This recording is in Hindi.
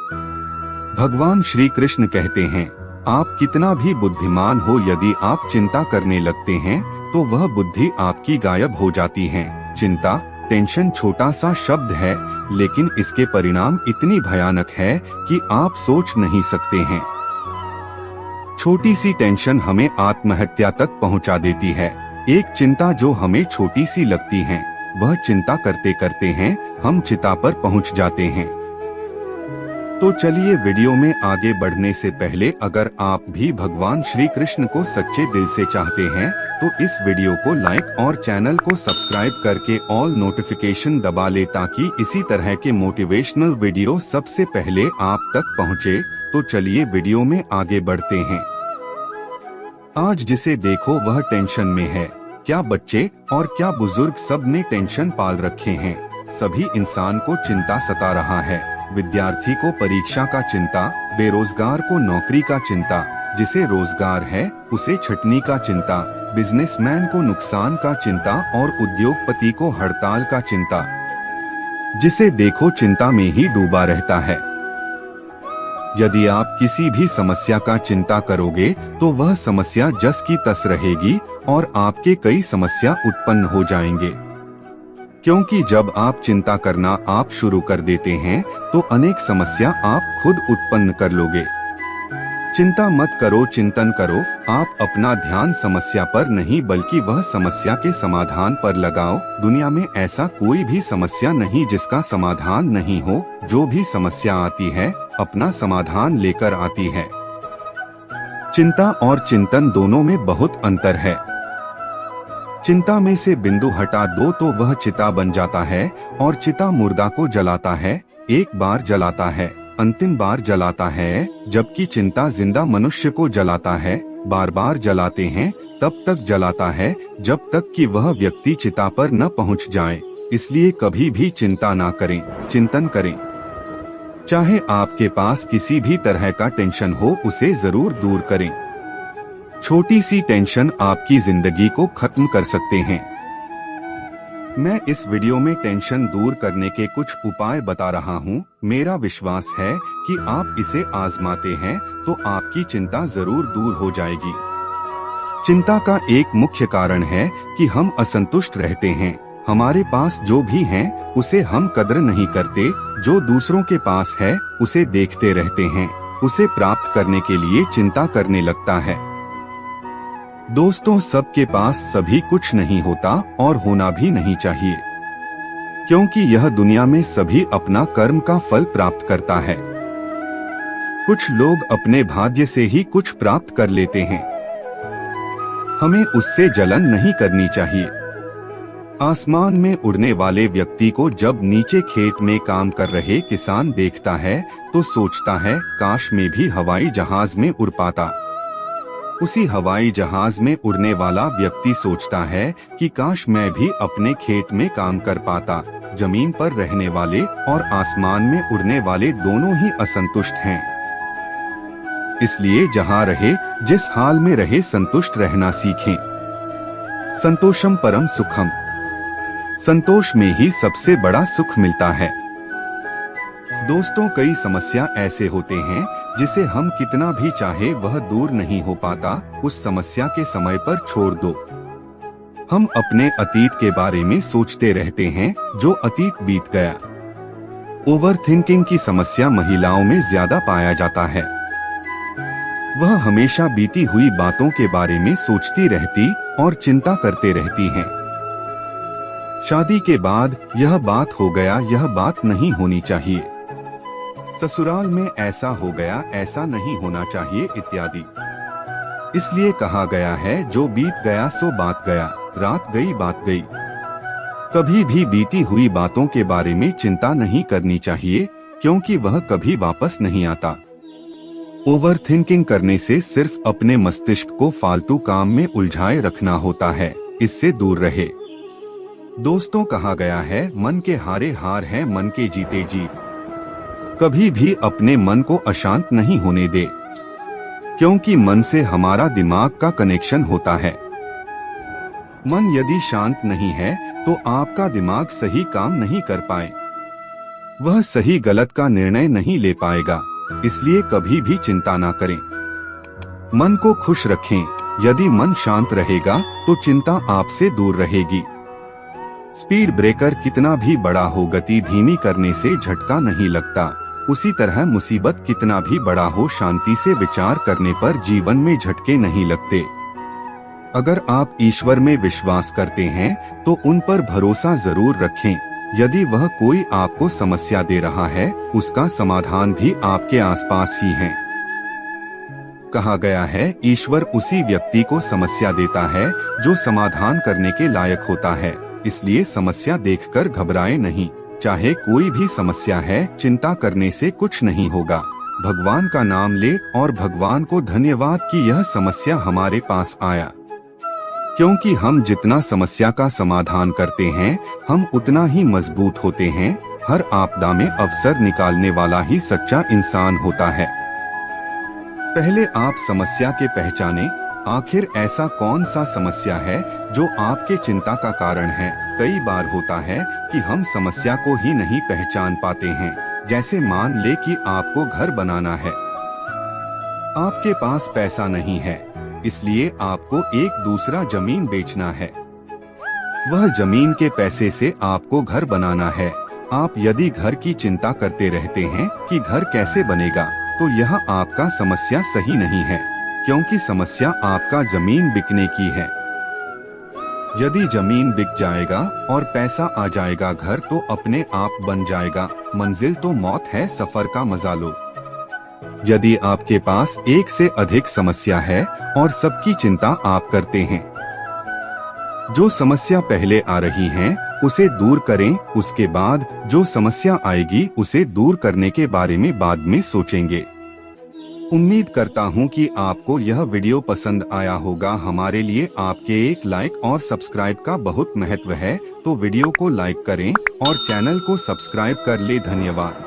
भगवान श्री कृष्ण कहते हैं, आप कितना भी बुद्धिमान हो, यदि आप चिंता करने लगते हैं तो वह बुद्धि आपकी गायब हो जाती है। चिंता, टेंशन छोटा सा शब्द है, लेकिन इसके परिणाम इतनी भयानक है कि आप सोच नहीं सकते हैं। छोटी सी टेंशन हमें आत्महत्या तक पहुंचा देती है। एक चिंता जो हमें छोटी सी लगती है, वह चिंता करते करते हैं हम चिता पर पहुंच जाते हैं। तो चलिए, वीडियो में आगे बढ़ने से पहले अगर आप भी भगवान श्री कृष्ण को सच्चे दिल से चाहते हैं तो इस वीडियो को लाइक और चैनल को सब्सक्राइब करके ऑल नोटिफिकेशन दबा ले, ताकि इसी तरह के मोटिवेशनल वीडियो सबसे पहले आप तक पहुंचे। तो चलिए वीडियो में आगे बढ़ते हैं। आज जिसे देखो वह टेंशन में है। क्या बच्चे और क्या बुजुर्ग, सब ने टेंशन पाल रखे हैं। सभी इंसान को चिंता सता रहा है। विद्यार्थी को परीक्षा का चिंता, बेरोजगार को नौकरी का चिंता, जिसे रोजगार है उसे छटनी का चिंता, बिजनेसमैन को नुकसान का चिंता और उद्योगपति को हड़ताल का चिंता। जिसे देखो चिंता में ही डूबा रहता है। यदि आप किसी भी समस्या का चिंता करोगे तो वह समस्या जस की तस रहेगी और आपके कई समस्या उत्पन्न हो जाएंगे। क्योंकि जब आप चिंता करना आप शुरू कर देते हैं तो अनेक समस्या आप खुद उत्पन्न कर लोगे। चिंता मत करो, चिंतन करो। आप अपना ध्यान समस्या पर नहीं बल्कि वह समस्या के समाधान पर लगाओ। दुनिया में ऐसा कोई भी समस्या नहीं जिसका समाधान नहीं हो। जो भी समस्या आती है अपना समाधान लेकर आती है। चिंता और चिंतन दोनों में बहुत अंतर है। चिंता में से बिंदु हटा दो तो वह चिता बन जाता है, और चिता मुर्दा को जलाता है। एक बार जलाता है, अंतिम बार जलाता है, जबकि चिंता जिंदा मनुष्य को जलाता है। बार बार जलाते हैं, तब तक जलाता है जब तक कि वह व्यक्ति चिता पर न पहुंच जाए। इसलिए कभी भी चिंता ना करें, चिंतन करें। चाहे आपके पास किसी भी तरह का टेंशन हो, उसे जरूर दूर करें। छोटी सी टेंशन आपकी जिंदगी को खत्म कर सकते हैं। मैं इस वीडियो में टेंशन दूर करने के कुछ उपाय बता रहा हूँ। मेरा विश्वास है कि आप इसे आजमाते हैं तो आपकी चिंता जरूर दूर हो जाएगी। चिंता का एक मुख्य कारण है कि हम असंतुष्ट रहते हैं। हमारे पास जो भी है उसे हम कद्र नहीं करते। जो दूसरों के पास है उसे देखते रहते हैं। उसे प्राप्त करने के लिए चिंता करने लगता है। दोस्तों, सबके पास सभी कुछ नहीं होता और होना भी नहीं चाहिए, क्योंकि यह दुनिया में सभी अपना कर्म का फल प्राप्त करता है। कुछ लोग अपने भाग्य से ही कुछ प्राप्त कर लेते हैं। हमें उससे जलन नहीं करनी चाहिए। आसमान में उड़ने वाले व्यक्ति को जब नीचे खेत में काम कर रहे किसान देखता है तो सोचता है, काश मैं भी हवाई जहाज में उड़ पाता। उसी हवाई जहाज में उड़ने वाला व्यक्ति सोचता है कि काश मैं भी अपने खेत में काम कर पाता। जमीन पर रहने वाले और आसमान में उड़ने वाले दोनों ही असंतुष्ट हैं। इसलिए जहाँ रहे, जिस हाल में रहे, संतुष्ट रहना सीखें। संतोषम परम सुखम। संतोष में ही सबसे बड़ा सुख मिलता है। दोस्तों, कई समस्या ऐसे होते हैं जिसे हम कितना भी चाहे वह दूर नहीं हो पाता। उस समस्या के समय पर छोड़ दो। हम अपने अतीत के बारे में सोचते रहते हैं, जो अतीत बीत गया। ओवरथिंकिंग की समस्या महिलाओं में ज्यादा पाया जाता है। वह हमेशा बीती हुई बातों के बारे में सोचती रहती और चिंता करते रहती हैं। शादी के बाद यह बात हो गया, यह बात नहीं होनी चाहिए। ससुराल में ऐसा हो गया, ऐसा नहीं होना चाहिए, इत्यादि। इसलिए कहा गया है, जो बीत गया सो बात गया, रात गई बात गई। कभी भी बीती हुई बातों के बारे में चिंता नहीं करनी चाहिए, क्योंकि वह कभी वापस नहीं आता। ओवरथिंकिंग करने से सिर्फ अपने मस्तिष्क को फालतू काम में उलझाए रखना होता है। इससे दूर रहे। दोस्तों, कहा गया है, मन के हारे हार है, मन के जीते जीत। कभी भी अपने मन को अशांत नहीं होने दे, क्योंकि मन से हमारा दिमाग का कनेक्शन होता है। मन यदि शांत नहीं है तो आपका दिमाग सही काम नहीं कर पाए। वह सही गलत का निर्णय नहीं ले पाएगा। इसलिए कभी भी चिंता ना करें। मन को खुश रखें। यदि मन शांत रहेगा तो चिंता आपसे दूर रहेगी। स्पीड ब्रेकर कितना भी बड़ा हो, गति धीमी करने से झटका नहीं लगता। उसी तरह मुसीबत कितना भी बड़ा हो, शांति से विचार करने पर जीवन में झटके नहीं लगते। अगर आप ईश्वर में विश्वास करते हैं तो उन पर भरोसा जरूर रखें। यदि वह कोई आपको समस्या दे रहा है, उसका समाधान भी आपके आसपास ही है। कहा गया है, ईश्वर उसी व्यक्ति को समस्या देता है जो समाधान करने के लायक होता है। इसलिए समस्या देखकर घबराएं नहीं। चाहे कोई भी समस्या है, चिंता करने से कुछ नहीं होगा। भगवान का नाम ले और भगवान को धन्यवाद कि यह समस्या हमारे पास आया। क्योंकि हम जितना समस्या का समाधान करते हैं, हम उतना ही मजबूत होते हैं। हर आपदा में अवसर निकालने वाला ही सच्चा इंसान होता है। पहले आप समस्या के पहचाने, आखिर ऐसा कौन सा समस्या है जो आपके चिंता का कारण है। कई बार होता है कि हम समस्या को ही नहीं पहचान पाते हैं। जैसे मान ले कि आपको घर बनाना है, आपके पास पैसा नहीं है, इसलिए आपको एक दूसरा जमीन बेचना है। वह जमीन के पैसे से आपको घर बनाना है। आप यदि घर की चिंता करते रहते हैं कि घर कैसे बनेगा, तो यह आपका समस्या सही नहीं है, क्योंकि समस्या आपका जमीन बिकने की है। यदि जमीन बिक जाएगा और पैसा आ जाएगा, घर तो अपने आप बन जाएगा। मंजिल तो मौत है, सफर का मजा लो। यदि आपके पास एक से अधिक समस्या है और सबकी चिंता आप करते हैं, जो समस्या पहले आ रही है उसे दूर करें। उसके बाद जो समस्या आएगी उसे दूर करने के बारे में बाद में सोचेंगे। उम्मीद करता हूं कि आपको यह वीडियो पसंद आया होगा। हमारे लिए आपके एक लाइक और सब्सक्राइब का बहुत महत्व है, तो वीडियो को लाइक करें और चैनल को सब्सक्राइब कर ले। धन्यवाद।